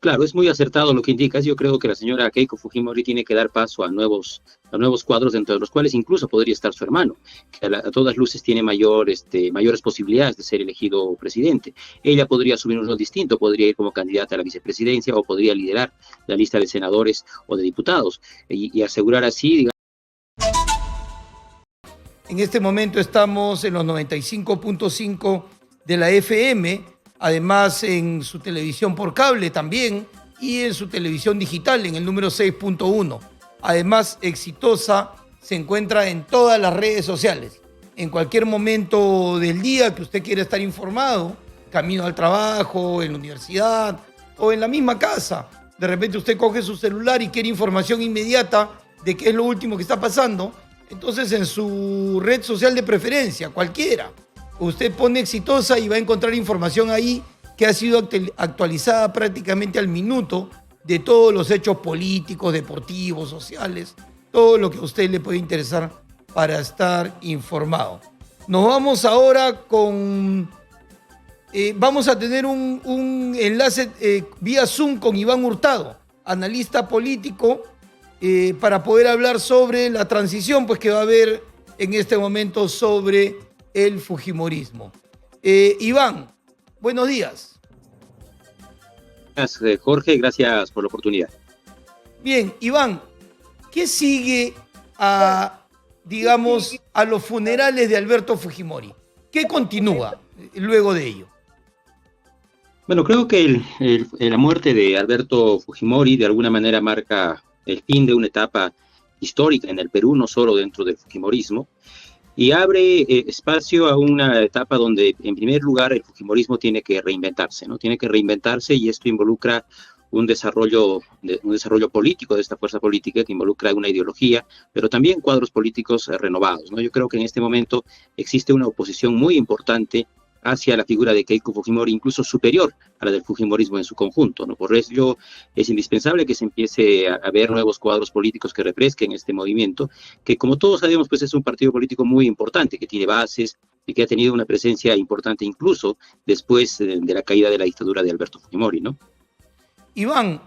Claro, es muy acertado lo que indicas. Yo creo que la señora Keiko Fujimori tiene que dar paso a nuevos cuadros, dentro de los cuales incluso podría estar su hermano, que a todas luces tiene mayores posibilidades de ser elegido presidente. Ella podría asumir un rol distinto, podría ir como candidata a la vicepresidencia o podría liderar la lista de senadores o de diputados y asegurar así, digamos. En este momento estamos en los 95.5 de la FM, además en su televisión por cable también y en su televisión digital en el número 6.1. Además, Exitosa se encuentra en todas las redes sociales. En cualquier momento del día que usted quiera estar informado, camino al trabajo, en la universidad o en la misma casa, de repente usted coge su celular y quiere información inmediata de qué es lo último que está pasando. Entonces, en su red social de preferencia, cualquiera, usted pone Exitosa y va a encontrar información ahí que ha sido actualizada prácticamente al minuto de todos los hechos políticos, deportivos, sociales, todo lo que a usted le puede interesar para estar informado. Nos vamos ahora con... vamos a tener un enlace vía Zoom con Iván Hurtado, analista político, para poder hablar sobre la transición pues, que va a haber en este momento sobre el fujimorismo. Iván, buenos días. Gracias, Jorge, gracias por la oportunidad. Bien, Iván, ¿qué sigue a los funerales de Alberto Fujimori? ¿Qué continúa luego de ello? Bueno, creo que la muerte de Alberto Fujimori de alguna manera marca el fin de una etapa histórica en el Perú, no solo dentro del fujimorismo, y abre espacio a una etapa donde, en primer lugar, el fujimorismo tiene que reinventarse, ¿no? Tiene que reinventarse y esto involucra un desarrollo político de esta fuerza política que involucra una ideología, pero también cuadros políticos renovados, ¿no? Yo creo que en este momento existe una oposición muy importante hacia la figura de Keiko Fujimori, incluso superior a la del fujimorismo en su conjunto, ¿no? Por ello es indispensable que se empiece a ver nuevos cuadros políticos que refresquen este movimiento, que como todos sabemos, pues es un partido político muy importante, que tiene bases y que ha tenido una presencia importante incluso después de la caída de la dictadura de Alberto Fujimori, ¿no? Iván,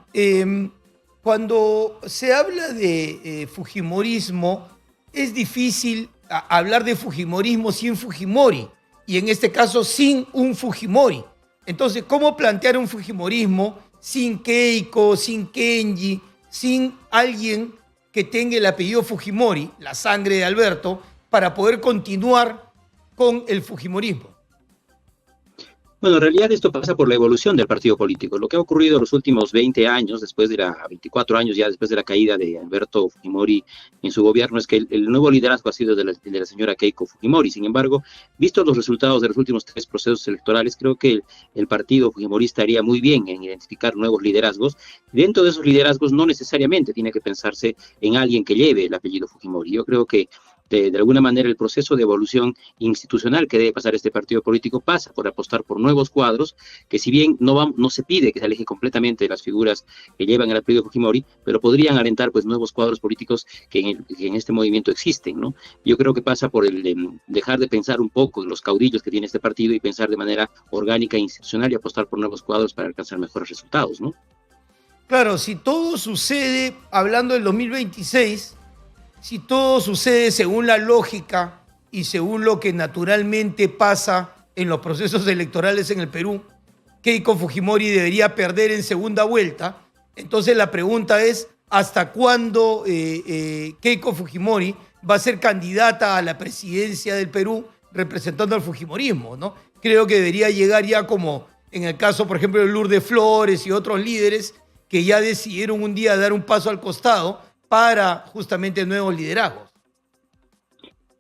cuando se habla de fujimorismo, es difícil hablar de fujimorismo sin Fujimori, y en este caso sin un Fujimori. Entonces, ¿cómo plantear un fujimorismo sin Keiko, sin Kenji, sin alguien que tenga el apellido Fujimori, la sangre de Alberto, para poder continuar con el fujimorismo? Bueno, en realidad esto pasa por la evolución del partido político. Lo que ha ocurrido en los últimos 20 años, 24 años ya después de la caída de Alberto Fujimori en su gobierno, es que el nuevo liderazgo ha sido el de la señora Keiko Fujimori. Sin embargo, vistos los resultados de los últimos 3 procesos electorales, creo que el partido fujimorista haría muy bien en identificar nuevos liderazgos. Dentro de esos liderazgos no necesariamente tiene que pensarse en alguien que lleve el apellido Fujimori. Yo creo que de alguna manera el proceso de evolución institucional que debe pasar este partido político pasa por apostar por nuevos cuadros, que si bien no se pide que se aleje completamente de las figuras que llevan el apellido Fujimori, pero podrían alentar pues nuevos cuadros políticos que en este movimiento existen, ¿no? Yo creo que pasa por dejar de pensar un poco en los caudillos que tiene este partido y pensar de manera orgánica e institucional y apostar por nuevos cuadros para alcanzar mejores resultados, ¿no? Claro, si todo sucede, hablando del 2026, si todo sucede según la lógica y según lo que naturalmente pasa en los procesos electorales en el Perú, Keiko Fujimori debería perder en segunda vuelta. Entonces la pregunta es, ¿hasta cuándo Keiko Fujimori va a ser candidata a la presidencia del Perú representando al fujimorismo, ¿no? Creo que debería llegar ya como en el caso, por ejemplo, de Lourdes Flores y otros líderes que ya decidieron un día dar un paso al costado para justamente nuevos liderazgos.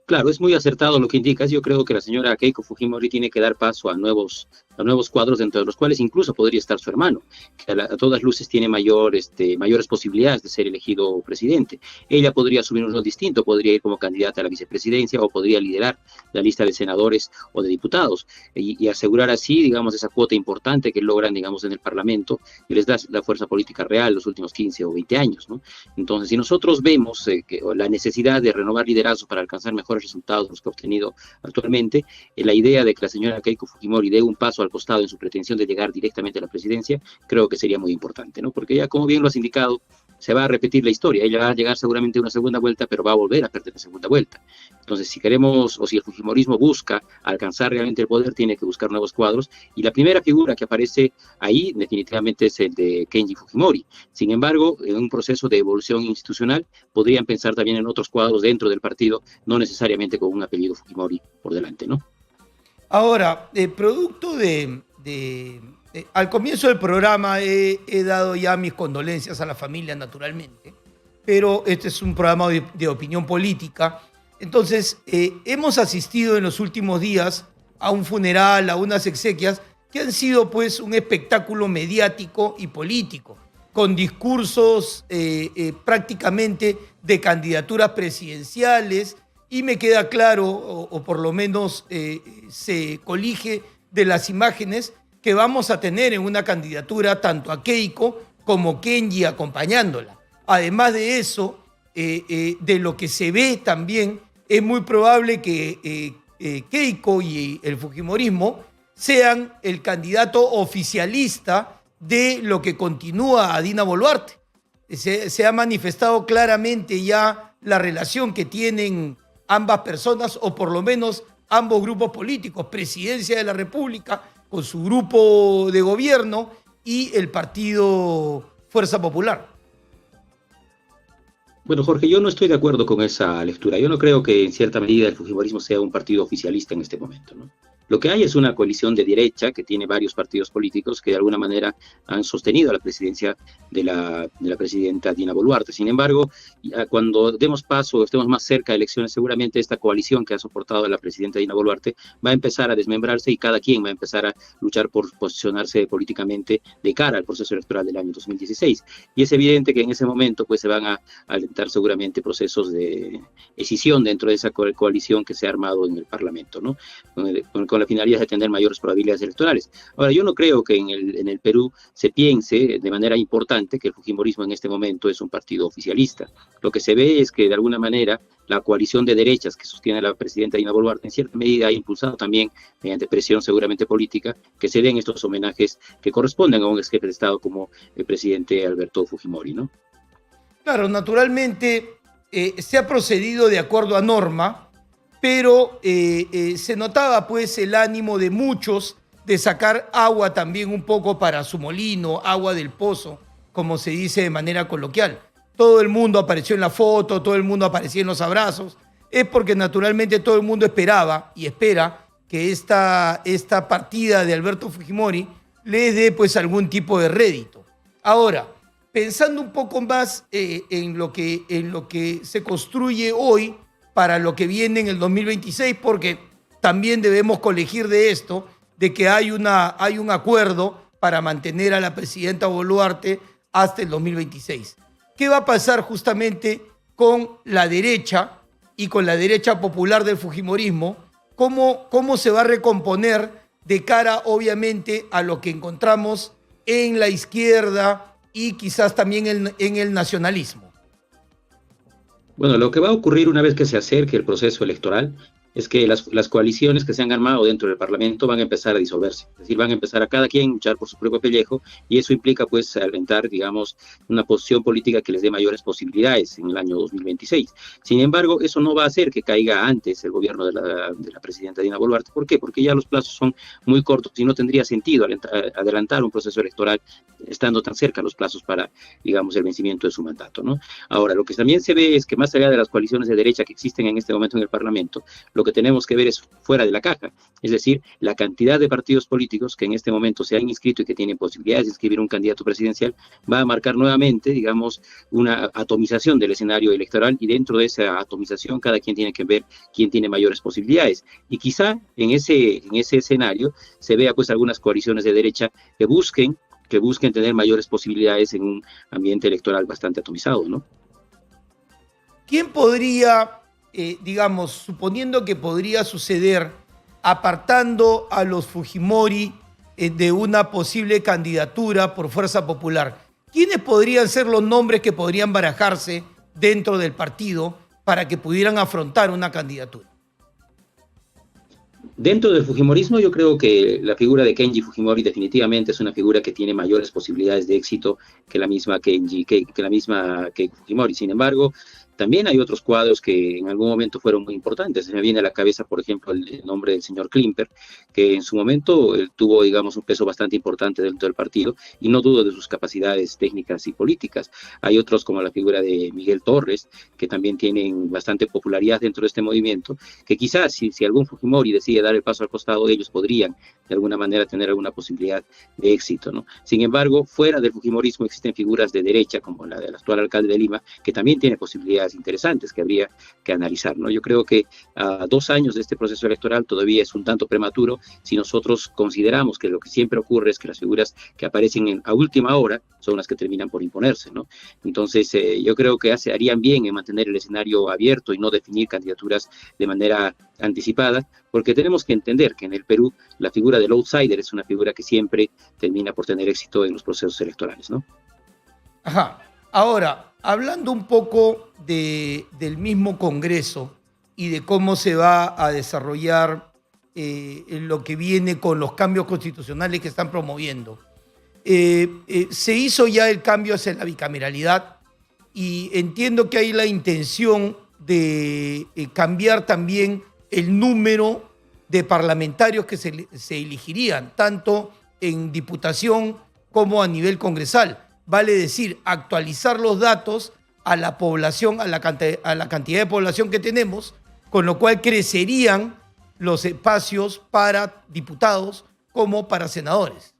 Claro, es muy acertado lo que indicas. Yo creo que la señora Keiko Fujimori tiene que dar paso a nuevos cuadros, dentro de los cuales incluso podría estar su hermano, que a todas luces tiene mayores posibilidades de ser elegido presidente. Ella podría asumir un rol distinto, podría ir como candidata a la vicepresidencia o podría liderar la lista de senadores o de diputados y asegurar así, digamos, esa cuota importante que logran, digamos, en el Parlamento y les da la fuerza política real los últimos 15 o 20 años, ¿no? Entonces, si nosotros vemos que la necesidad de renovar liderazgo para alcanzar mejores resultados de los que ha obtenido actualmente, la idea de que la señora Keiko Fujimori dé un paso al costado en su pretensión de llegar directamente a la presidencia, creo que sería muy importante, ¿no? Porque ya, como bien lo has indicado, se va a repetir la historia. Ella va a llegar seguramente a una segunda vuelta, pero va a volver a perder la segunda vuelta. Entonces, si queremos, o si el fujimorismo busca alcanzar realmente el poder, tiene que buscar nuevos cuadros. Y la primera figura que aparece ahí, definitivamente, es el de Kenji Fujimori. Sin embargo, en un proceso de evolución institucional, podrían pensar también en otros cuadros dentro del partido, no necesariamente con un apellido Fujimori por delante, ¿no? Ahora, producto al comienzo del programa he dado ya mis condolencias a la familia, naturalmente, pero este es un programa de opinión política. Entonces, hemos asistido en los últimos días a un funeral, a unas exequias, que han sido pues un espectáculo mediático y político, con discursos prácticamente de candidaturas presidenciales, y me queda claro, o por lo menos se colige de las imágenes, que vamos a tener en una candidatura tanto a Keiko como Kenji acompañándola. Además de eso, de lo que se ve también, es muy probable que Keiko y el fujimorismo sean el candidato oficialista de lo que continúa a Dina Boluarte. Se ha manifestado claramente ya la relación que tienen ambas personas, o por lo menos ambos grupos políticos, Presidencia de la República con su grupo de gobierno y el partido Fuerza Popular. Bueno, Jorge, yo no estoy de acuerdo con esa lectura. Yo no creo que en cierta medida el fujimorismo sea un partido oficialista en este momento, ¿no? Lo que hay es una coalición de derecha que tiene varios partidos políticos que de alguna manera han sostenido a la presidencia de la presidenta Dina Boluarte. Sin embargo, cuando demos paso, estemos más cerca de elecciones, seguramente esta coalición que ha soportado a la presidenta Dina Boluarte va a empezar a desmembrarse y cada quien va a empezar a luchar por posicionarse políticamente de cara al proceso electoral del año 2016. Y es evidente que en ese momento pues se van a alentar seguramente procesos de escisión dentro de esa coalición que se ha armado en el Parlamento, ¿no? Con la finalidad de tener mayores probabilidades electorales. Ahora, yo no creo que en el Perú se piense de manera importante que el fujimorismo en este momento es un partido oficialista. Lo que se ve es que de alguna manera la coalición de derechas que sostiene la presidenta Dina Boluarte en cierta medida ha impulsado también, mediante presión seguramente política, que se den estos homenajes que corresponden a un ex jefe de Estado como el presidente Alberto Fujimori, ¿no? Claro, naturalmente se ha procedido de acuerdo a norma, pero se notaba pues el ánimo de muchos de sacar agua también un poco para su molino, agua del pozo, como se dice de manera coloquial. Todo el mundo apareció en la foto, todo el mundo aparecía en los abrazos. Es porque naturalmente todo el mundo esperaba y espera que esta partida de Alberto Fujimori les dé pues algún tipo de rédito. Ahora, pensando un poco más en lo que se construye hoy para lo que viene en el 2026, porque también debemos colegir de esto, de que hay un acuerdo para mantener a la presidenta Boluarte hasta el 2026. ¿Qué va a pasar justamente con la derecha y con la derecha popular del fujimorismo? ¿Cómo se va a recomponer de cara, obviamente, a lo que encontramos en la izquierda y quizás también en el nacionalismo? Bueno, lo que va a ocurrir una vez que se acerque el proceso electoral es que las coaliciones que se han armado dentro del Parlamento van a empezar a disolverse. Es decir, van a empezar a cada quien luchar por su propio pellejo y eso implica, pues, alentar, digamos, una posición política que les dé mayores posibilidades en el año 2026. Sin embargo, eso no va a hacer que caiga antes el gobierno de la presidenta Dina Boluarte. ¿Por qué? Porque ya los plazos son muy cortos y no tendría sentido adelantar un proceso electoral estando tan cerca los plazos para, digamos, el vencimiento de su mandato, ¿no? Ahora, lo que también se ve es que más allá de las coaliciones de derecha que existen en este momento en el Parlamento, lo que tenemos que ver es fuera de la caja, es decir, la cantidad de partidos políticos que en este momento se han inscrito y que tienen posibilidades de inscribir un candidato presidencial va a marcar nuevamente, digamos, una atomización del escenario electoral y dentro de esa atomización cada quien tiene que ver quién tiene mayores posibilidades. Y quizá en ese escenario se vea pues algunas coaliciones de derecha que busquen tener mayores posibilidades en un ambiente electoral bastante atomizado, ¿no? ¿Quién podría, digamos, suponiendo que podría suceder, apartando a los Fujimori de una posible candidatura por Fuerza Popular, quiénes podrían ser los nombres que podrían barajarse dentro del partido para que pudieran afrontar una candidatura? Dentro del Fujimorismo, yo creo que la figura de Kenji Fujimori definitivamente es una figura que tiene mayores posibilidades de éxito que la misma que la misma Keiko Fujimori. Sin embargo, también hay otros cuadros que en algún momento fueron muy importantes. Se me viene a la cabeza, por ejemplo, el nombre del señor Klimper, que en su momento tuvo, digamos, un peso bastante importante dentro del partido, y no dudo de sus capacidades técnicas y políticas. Hay otros como la figura de Miguel Torres, que también tienen bastante popularidad dentro de este movimiento, que quizás si algún Fujimori decide dar el paso al costado, ellos podrían de alguna manera tener alguna posibilidad de éxito, ¿no? Sin embargo, fuera del Fujimorismo existen figuras de derecha, como la del actual alcalde de Lima, que también tiene posibilidades interesantes que habría que analizar, ¿no? Yo creo que a 2 años de este proceso electoral todavía es un tanto prematuro si nosotros consideramos que lo que siempre ocurre es que las figuras que aparecen a última hora son las que terminan por imponerse, ¿no? Entonces, yo creo que harían bien en mantener el escenario abierto y no definir candidaturas de manera anticipada, porque tenemos que entender que en el Perú la figura del outsider es una figura que siempre termina por tener éxito en los procesos electorales, ¿no? Ajá. Ahora, hablando un poco del mismo Congreso y de cómo se va a desarrollar lo que viene con los cambios constitucionales que están promoviendo. Se hizo ya el cambio hacia la bicameralidad y entiendo que hay la intención de cambiar también el número de parlamentarios que se elegirían, tanto en diputación como a nivel congresal. Vale decir, actualizar los datos a la población, a la cantidad de población que tenemos, con lo cual crecerían los espacios para diputados como para senadores.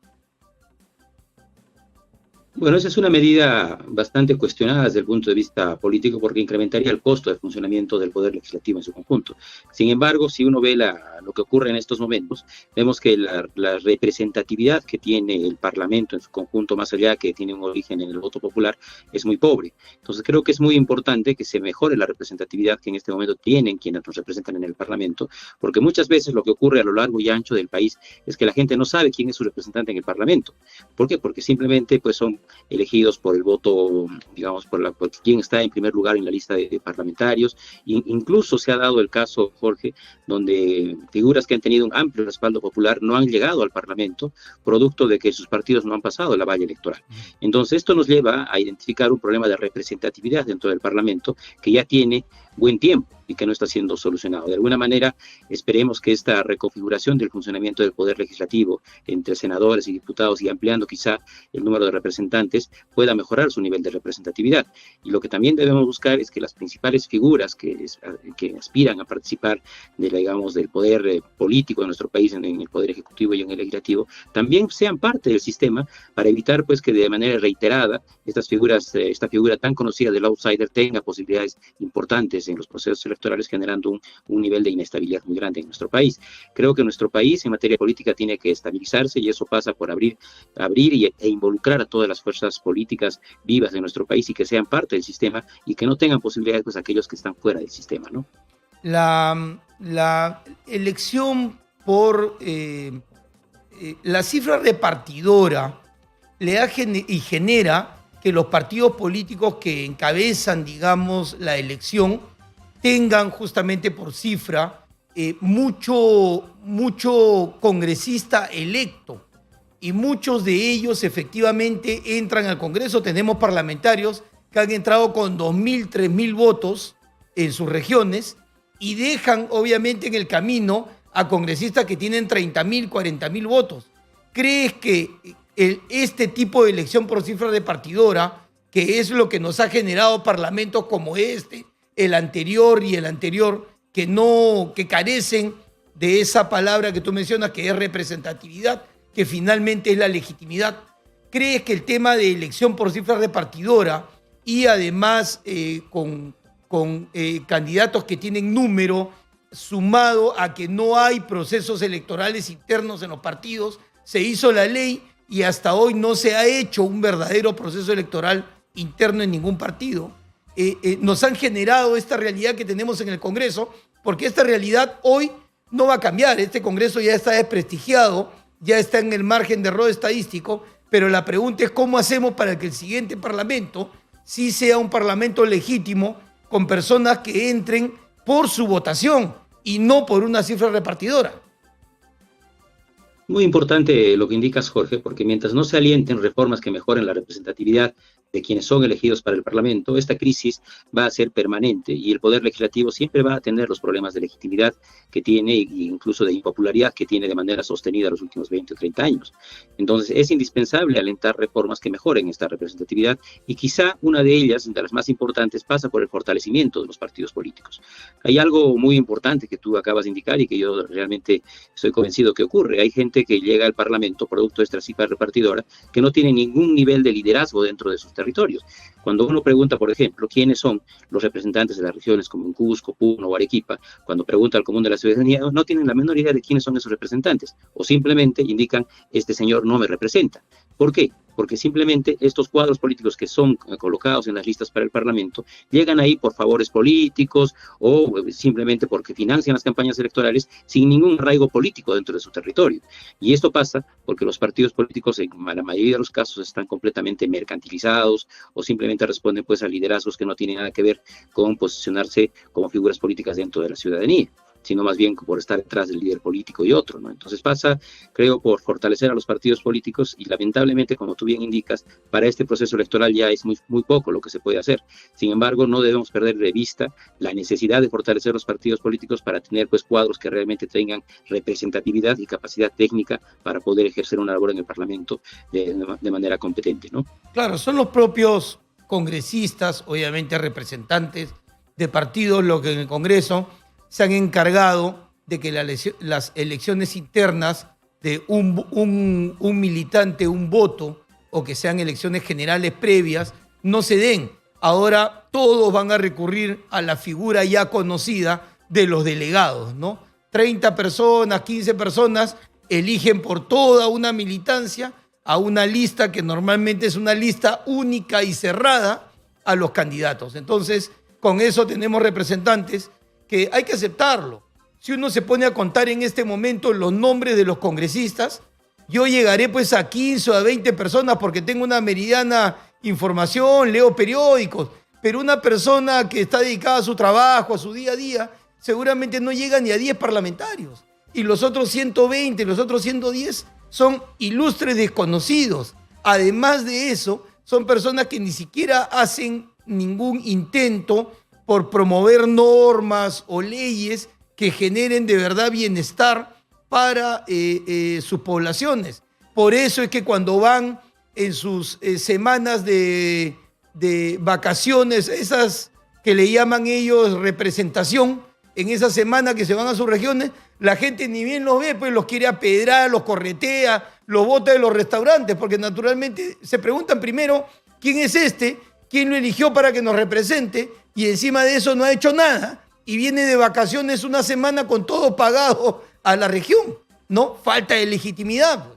Bueno, esa es una medida bastante cuestionada desde el punto de vista político porque incrementaría el costo de funcionamiento del Poder Legislativo en su conjunto. Sin embargo, si uno ve lo que ocurre en estos momentos, vemos que la representatividad que tiene el Parlamento en su conjunto, más allá que tiene un origen en el voto popular, es muy pobre. Entonces creo que es muy importante que se mejore la representatividad que en este momento tienen quienes nos representan en el Parlamento, porque muchas veces lo que ocurre a lo largo y ancho del país es que la gente no sabe quién es su representante en el Parlamento. ¿Por qué? Porque simplemente pues son elegidos por el voto, digamos, por quién está en primer lugar en la lista de parlamentarios. Incluso se ha dado el caso, Jorge, donde figuras que han tenido un amplio respaldo popular no han llegado al Parlamento, producto de que sus partidos no han pasado la valla electoral. Entonces, esto nos lleva a identificar un problema de representatividad dentro del Parlamento que ya tiene buen tiempo y que no está siendo solucionado. De alguna manera, esperemos que esta reconfiguración del funcionamiento del Poder Legislativo entre senadores y diputados y ampliando quizá el número de representantes pueda mejorar su nivel de representatividad. Y lo que también debemos buscar es que las principales figuras que aspiran a participar digamos, del poder político de nuestro país, en el Poder Ejecutivo y en el Legislativo, también sean parte del sistema para evitar pues que de manera reiterada esta figura tan conocida del outsider tenga posibilidades importantes en los procesos electorales, generando un nivel de inestabilidad muy grande en nuestro país. Creo que nuestro país en materia política tiene que estabilizarse y eso pasa por abrir e involucrar a todas las fuerzas políticas vivas de nuestro país y que sean parte del sistema y que no tengan posibilidades pues aquellos que están fuera del sistema, ¿no? La elección por la cifra repartidora y genera que los partidos políticos que encabezan, digamos, la elección tengan justamente por cifra mucho congresista electo y muchos de ellos efectivamente entran al Congreso. Tenemos parlamentarios que han entrado con 2.000, 3.000 votos en sus regiones y dejan obviamente en el camino a congresistas que tienen 30.000, 40.000 votos. ¿Crees que este tipo de elección por cifra repartidora, que es lo que nos ha generado parlamentos como este, el anterior y el anterior, que carecen de esa palabra que tú mencionas, que es representatividad, que finalmente es la legitimidad? ¿Crees que el tema de elección por cifra repartidora y además con candidatos que tienen número, sumado a que no hay procesos electorales internos en los partidos, se hizo la ley y hasta hoy no se ha hecho un verdadero proceso electoral interno en ningún partido, nos han generado esta realidad que tenemos en el Congreso, porque esta realidad hoy no va a cambiar? Este Congreso ya está desprestigiado, ya está en el margen de error estadístico, pero la pregunta es cómo hacemos para que el siguiente parlamento sí sea un parlamento legítimo, con personas que entren por su votación y no por una cifra repartidora. Muy importante lo que indicas, Jorge, porque mientras no se alienten reformas que mejoren la representatividad de quienes son elegidos para el Parlamento, esta crisis va a ser permanente y el Poder Legislativo siempre va a tener los problemas de legitimidad que tiene e incluso de impopularidad que tiene de manera sostenida los últimos 20 o 30 años. Entonces, es indispensable alentar reformas que mejoren esta representatividad y quizá una de ellas, de las más importantes, pasa por el fortalecimiento de los partidos políticos. Hay algo muy importante que tú acabas de indicar y que yo realmente estoy convencido que ocurre. Hay gente que llega al Parlamento producto de esta cifra repartidora que no tiene ningún nivel de liderazgo dentro de sus territorios. Cuando uno pregunta, por ejemplo, quiénes son los representantes de las regiones como en Cusco, Puno o Arequipa, cuando pregunta al común de la ciudadanía, no tienen la menor idea de quiénes son esos representantes o simplemente indican, este señor no me representa. ¿Por qué? Porque simplemente estos cuadros políticos que son colocados en las listas para el Parlamento llegan ahí por favores políticos o simplemente porque financian las campañas electorales sin ningún arraigo político dentro de su territorio. Y esto pasa porque los partidos políticos en la mayoría de los casos están completamente mercantilizados o simplemente responden pues a liderazgos que no tienen nada que ver con posicionarse como figuras políticas dentro de la ciudadanía, sino más bien por estar detrás del líder político y otro, ¿no? Entonces pasa, creo, por fortalecer a los partidos políticos y lamentablemente, como tú bien indicas, para este proceso electoral ya es muy poco lo que se puede hacer. Sin embargo, no debemos perder de vista la necesidad de fortalecer los partidos políticos para tener pues cuadros que realmente tengan representatividad y capacidad técnica para poder ejercer una labor en el Parlamento de manera competente, ¿no? Claro, son los propios congresistas, obviamente representantes de partidos, los que en el Congreso se han encargado de que las elecciones internas de un militante, un voto, o que sean elecciones generales previas, no se den. Ahora todos van a recurrir a la figura ya conocida de los delegados, ¿no? 30 personas, 15 personas eligen por toda una militancia a una lista que normalmente es una lista única y cerrada a los candidatos. Entonces, con eso tenemos representantes que hay que aceptarlo. Si uno se pone a contar en este momento los nombres de los congresistas, yo llegaré pues a 15 o a 20 personas porque tengo una meridiana información, leo periódicos, pero una persona que está dedicada a su trabajo, a su día a día, seguramente no llega ni a 10 parlamentarios. Y los otros 120, los otros 110 son ilustres desconocidos. Además de eso, son personas que ni siquiera hacen ningún intento por promover normas o leyes que generen de verdad bienestar para sus poblaciones. Por eso es que cuando van en sus semanas de vacaciones, esas que le llaman ellos representación, en esa semana que se van a sus regiones, la gente ni bien los ve, pues los quiere apedrar, los corretea, los bota de los restaurantes, porque naturalmente se preguntan primero quién es este, quién lo eligió para que nos represente, y encima de eso no ha hecho nada, y viene de vacaciones una semana con todo pagado a la región, ¿no? Falta de legitimidad.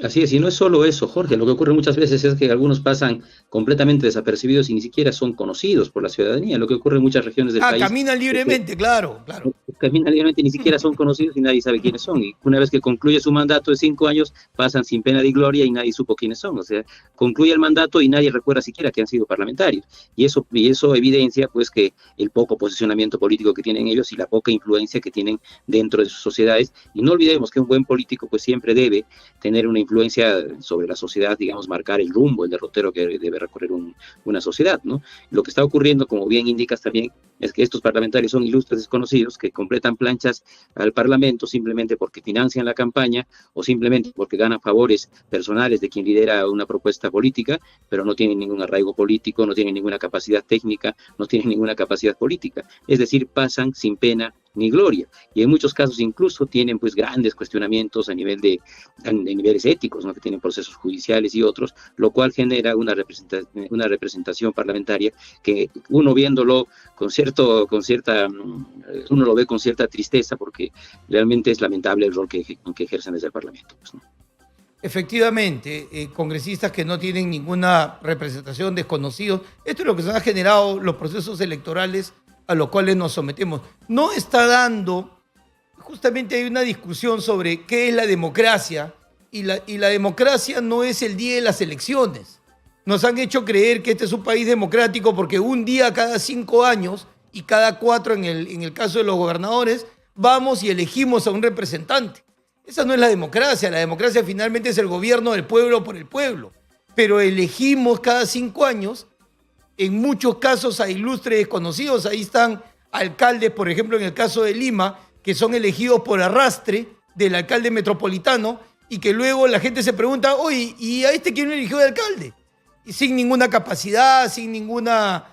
Así es, y no es solo eso, Jorge, lo que ocurre muchas veces es que algunos pasan completamente desapercibidos y ni siquiera son conocidos por la ciudadanía, lo que ocurre en muchas regiones del país. Caminan libremente, claro. Caminan libremente, ni siquiera son conocidos y nadie sabe quiénes son, y una vez que concluye su mandato de 5 años, pasan sin pena ni gloria y nadie supo quiénes son, o sea, concluye el mandato y nadie recuerda siquiera que han sido parlamentarios, y eso evidencia pues que el poco posicionamiento político que tienen ellos y la poca influencia que tienen dentro de sus sociedades, y no olvidemos que un buen político pues siempre debe tener una influencia sobre la sociedad, digamos, marcar el rumbo, el derrotero que debe recorrer una sociedad, ¿no? Lo que está ocurriendo, como bien indicas también, es que estos parlamentarios son ilustres desconocidos que completan planchas al Parlamento simplemente porque financian la campaña o simplemente porque ganan favores personales de quien lidera una propuesta política, pero no tienen ningún arraigo político, no tienen ninguna capacidad técnica, no tienen ninguna capacidad política. Es decir, pasan sin pena ni gloria, y en muchos casos incluso tienen pues grandes cuestionamientos a niveles éticos, ¿no? Que tienen procesos judiciales y otros, lo cual genera una representación parlamentaria que uno viéndolo uno lo ve con cierta tristeza porque realmente es lamentable el rol que ejercen desde el Parlamento, pues, ¿no? Efectivamente, congresistas que no tienen ninguna representación, desconocidos. Esto es lo que se han generado los procesos electorales a los cuales nos sometemos. No está dando, justamente hay una discusión sobre qué es la democracia, y la democracia no es el día de las elecciones. Nos han hecho creer que este es un país democrático porque un día cada 5 años y cada 4 en el caso de los gobernadores, vamos y elegimos a un representante. Esa no es la democracia finalmente es el gobierno del pueblo por el pueblo, pero elegimos cada 5 años, en muchos casos a ilustres desconocidos, ahí están alcaldes, por ejemplo en el caso de Lima, que son elegidos por arrastre del alcalde metropolitano, y que luego la gente se pregunta, oye, ¿y a este quién lo eligió de alcalde? Y sin ninguna capacidad, sin ninguna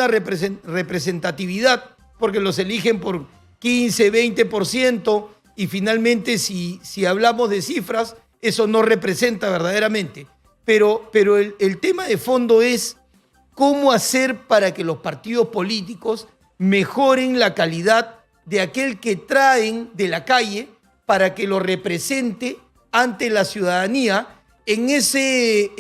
representatividad, porque los eligen por 15, 20%, y finalmente si hablamos de cifras, eso no representa verdaderamente. Pero el tema de fondo es cómo hacer para que los partidos políticos mejoren la calidad de aquel que traen de la calle para que lo represente ante la ciudadanía en ese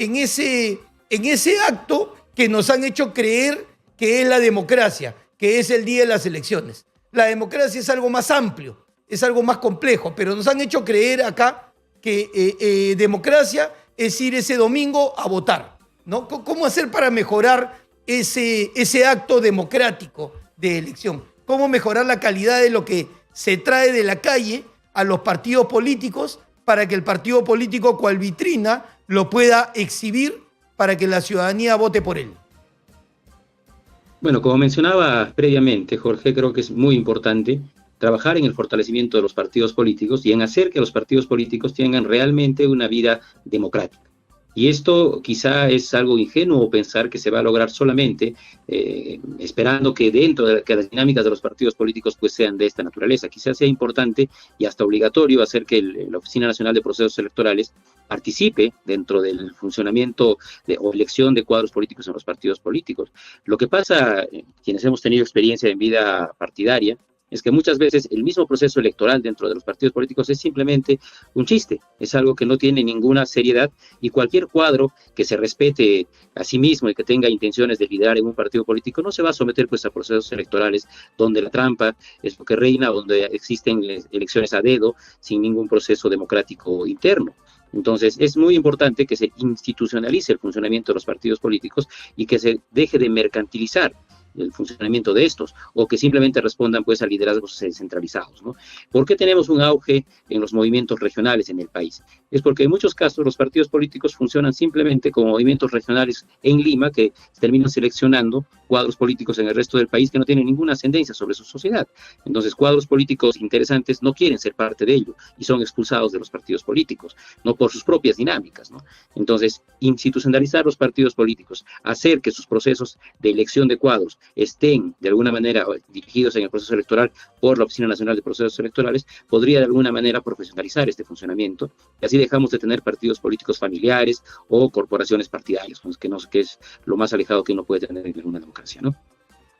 acto que nos han hecho creer que es la democracia, que es el día de las elecciones. La democracia es algo más amplio, es algo más complejo, pero nos han hecho creer acá que democracia es ir ese domingo a votar, ¿no? ¿Cómo hacer para mejorar ese acto democrático de elección? ¿Cómo mejorar la calidad de lo que se trae de la calle a los partidos políticos para que el partido político, cual vitrina, lo pueda exhibir para que la ciudadanía vote por él? Bueno, como mencionaba previamente, Jorge, creo que es muy importante trabajar en el fortalecimiento de los partidos políticos y en hacer que los partidos políticos tengan realmente una vida democrática. Y esto quizá es algo ingenuo pensar que se va a lograr solamente esperando que dentro de que las dinámicas de los partidos políticos pues sean de esta naturaleza. Quizás sea importante y hasta obligatorio hacer que la Oficina Nacional de Procesos Electorales participe dentro del funcionamiento o elección de cuadros políticos en los partidos políticos. Lo que pasa, quienes hemos tenido experiencia en vida partidaria, es que muchas veces el mismo proceso electoral dentro de los partidos políticos es simplemente un chiste, es algo que no tiene ninguna seriedad, y cualquier cuadro que se respete a sí mismo y que tenga intenciones de liderar en un partido político no se va a someter pues a procesos electorales donde la trampa es lo que reina, donde existen elecciones a dedo sin ningún proceso democrático interno. Entonces, es muy importante que se institucionalice el funcionamiento de los partidos políticos y que se deje de mercantilizar el funcionamiento de estos, o que simplemente respondan pues a liderazgos centralizados, ¿no? ¿Por qué tenemos un auge en los movimientos regionales en el país? Es porque en muchos casos los partidos políticos funcionan simplemente como movimientos regionales en Lima que terminan seleccionando cuadros políticos en el resto del país que no tienen ninguna ascendencia sobre su sociedad. Entonces, cuadros políticos interesantes no quieren ser parte de ello y son expulsados de los partidos políticos, no por sus propias dinámicas, ¿no? Entonces, institucionalizar los partidos políticos, hacer que sus procesos de elección de cuadros estén de alguna manera dirigidos en el proceso electoral por la Oficina Nacional de Procesos Electorales, podría de alguna manera profesionalizar este funcionamiento, y así dejamos de tener partidos políticos familiares o corporaciones partidarias, pues, que es lo más alejado que uno puede tener en una democracia, ¿no?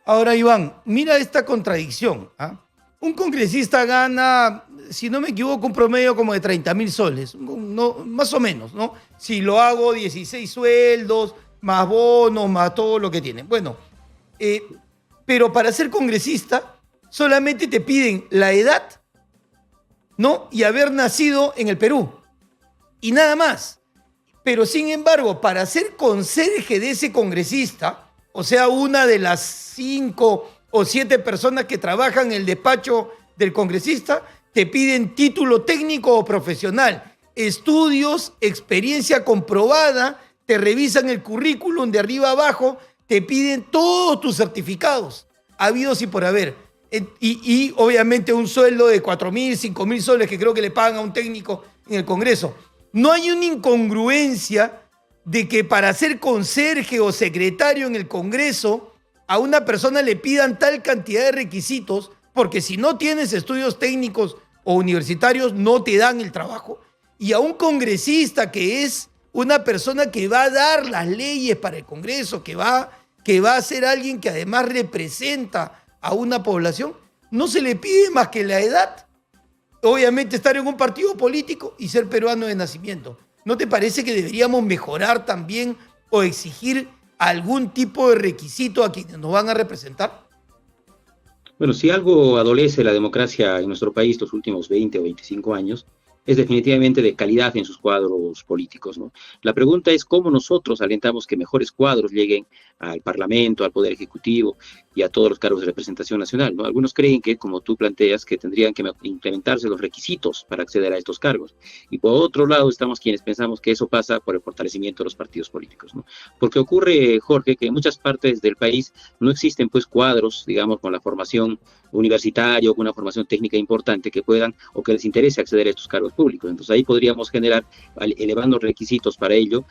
Ahora, Iván, mira esta contradicción, ¿ah? Un congresista gana, si no me equivoco, un promedio como de 30.000 soles, no, más o menos, ¿no? Si lo hago 16 sueldos, más bonos, más todo lo que tiene. Bueno, pero para ser congresista solamente te piden la edad, ¿no? Y haber nacido en el Perú. Y nada más. Pero sin embargo, para ser conserje de ese congresista, o sea, una de las 5 o 7 personas que trabajan en el despacho del congresista, te piden título técnico o profesional, estudios, experiencia comprobada, te revisan el currículum de arriba a abajo, te piden todos tus certificados, habidos y por haber. Y obviamente un sueldo de 4.000, 5.000 soles que creo que le pagan a un técnico en el Congreso. No hay una incongruencia de que para ser conserje o secretario en el Congreso a una persona le pidan tal cantidad de requisitos, porque si no tienes estudios técnicos o universitarios no te dan el trabajo. Y a un congresista que es una persona que va a dar las leyes para el Congreso, que va a ser alguien que además representa a una población, no se le pide más que la edad, obviamente estar en un partido político y ser peruano de nacimiento. ¿No te parece que deberíamos mejorar también o exigir algún tipo de requisito a quienes nos van a representar? Bueno, si algo adolece la democracia en nuestro país los últimos 20 o 25 años, es definitivamente de calidad en sus cuadros políticos, ¿no? La pregunta es cómo nosotros alentamos que mejores cuadros lleguen al Parlamento, al Poder Ejecutivo, y a todos los cargos de representación nacional, ¿no? Algunos creen que, como tú planteas, que tendrían que implementarse los requisitos para acceder a estos cargos. Y por otro lado, estamos quienes pensamos que eso pasa por el fortalecimiento de los partidos políticos, ¿no? Porque ocurre, Jorge, que en muchas partes del país no existen, pues, cuadros, digamos, con la formación universitaria o con una formación técnica importante que puedan o que les interese acceder a estos cargos públicos. Entonces ahí podríamos generar, elevando requisitos para ello,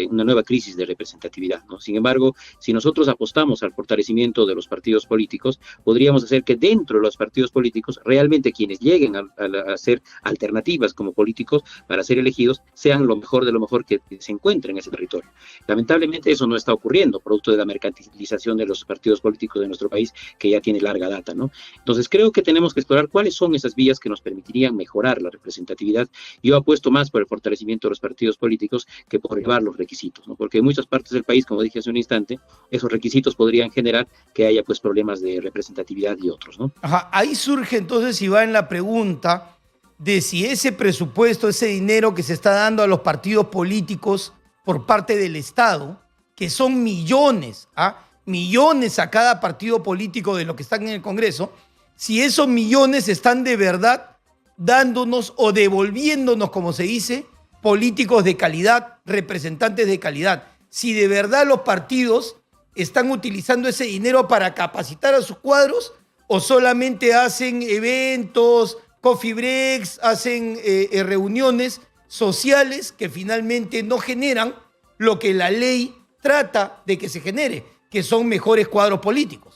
una nueva crisis de representatividad, ¿no? Sin embargo, si nosotros apostamos al fortalecimiento de los partidos políticos, podríamos hacer que dentro de los partidos políticos realmente quienes lleguen a ser alternativas como políticos para ser elegidos sean lo mejor de lo mejor que se encuentre en ese territorio. Lamentablemente eso no está ocurriendo, producto de la mercantilización de los partidos políticos de nuestro país, que ya tiene larga data, ¿no? Entonces creo que tenemos que explorar cuáles son esas vías que nos permitirían mejorar la representatividad. Yo apuesto más por el fortalecimiento de los partidos políticos que por elevar los requisitos, ¿no? Porque en muchas partes del país, como dije hace un instante, esos requisitos podrían generar que haya, pues, problemas de representatividad y otros, ¿no? Ajá, ahí surge entonces, Iván, la pregunta de si ese presupuesto, ese dinero que se está dando a los partidos políticos por parte del Estado, que son millones, millones a cada partido político de los que están en el Congreso, si esos millones están de verdad dándonos o devolviéndonos, como se dice, políticos de calidad, representantes de calidad. Si de verdad los partidos están utilizando ese dinero para capacitar a sus cuadros o solamente hacen eventos, coffee breaks, hacen reuniones sociales que finalmente no generan lo que la ley trata de que se genere, que son mejores cuadros políticos.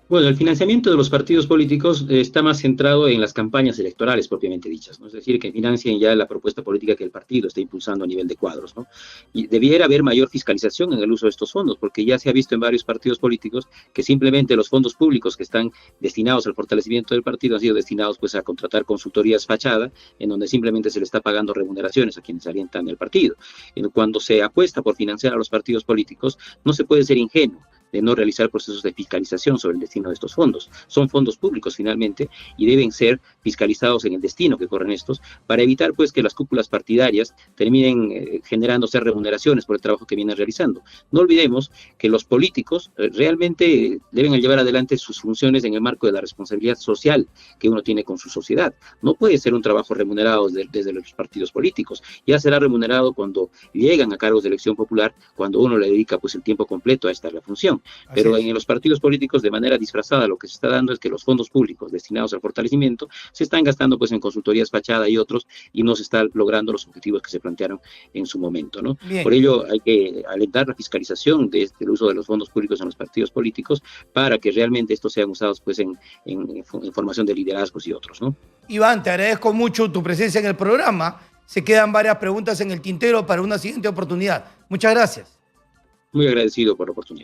Bueno, el financiamiento de los partidos políticos está más centrado en las campañas electorales propiamente dichas, ¿no? Es decir, que financien ya la propuesta política que el partido está impulsando a nivel de cuadros, ¿no? Y debiera haber mayor fiscalización en el uso de estos fondos, porque ya se ha visto en varios partidos políticos que simplemente los fondos públicos que están destinados al fortalecimiento del partido han sido destinados, pues, a contratar consultorías fachada, en donde simplemente se le está pagando remuneraciones a quienes alientan el partido. Cuando se apuesta por financiar a los partidos políticos, no se puede ser ingenuo de no realizar procesos de fiscalización sobre el destino de estos fondos. Son fondos públicos finalmente y deben ser fiscalizados en el destino que corren estos para evitar, pues, que las cúpulas partidarias terminen generándose remuneraciones por el trabajo que vienen realizando. No olvidemos que los políticos realmente deben llevar adelante sus funciones en el marco de la responsabilidad social que uno tiene con su sociedad. No puede ser un trabajo remunerado desde los partidos políticos. Ya será remunerado cuando llegan a cargos de elección popular, cuando uno le dedica, pues, el tiempo completo a esta función. Pero en los partidos políticos, de manera disfrazada, lo que se está dando es que los fondos públicos destinados al fortalecimiento se están gastando, pues, en consultorías fachada y otros, y no se están logrando los objetivos que se plantearon en su momento, ¿no? Bien. Por ello hay que alentar la fiscalización del uso de los fondos públicos en los partidos políticos para que realmente estos sean usados, pues, en formación de liderazgos y otros, ¿no? Iván, te agradezco mucho tu presencia en el programa. Se quedan varias preguntas en el tintero para una siguiente oportunidad. Muchas gracias. Muy agradecido por la oportunidad.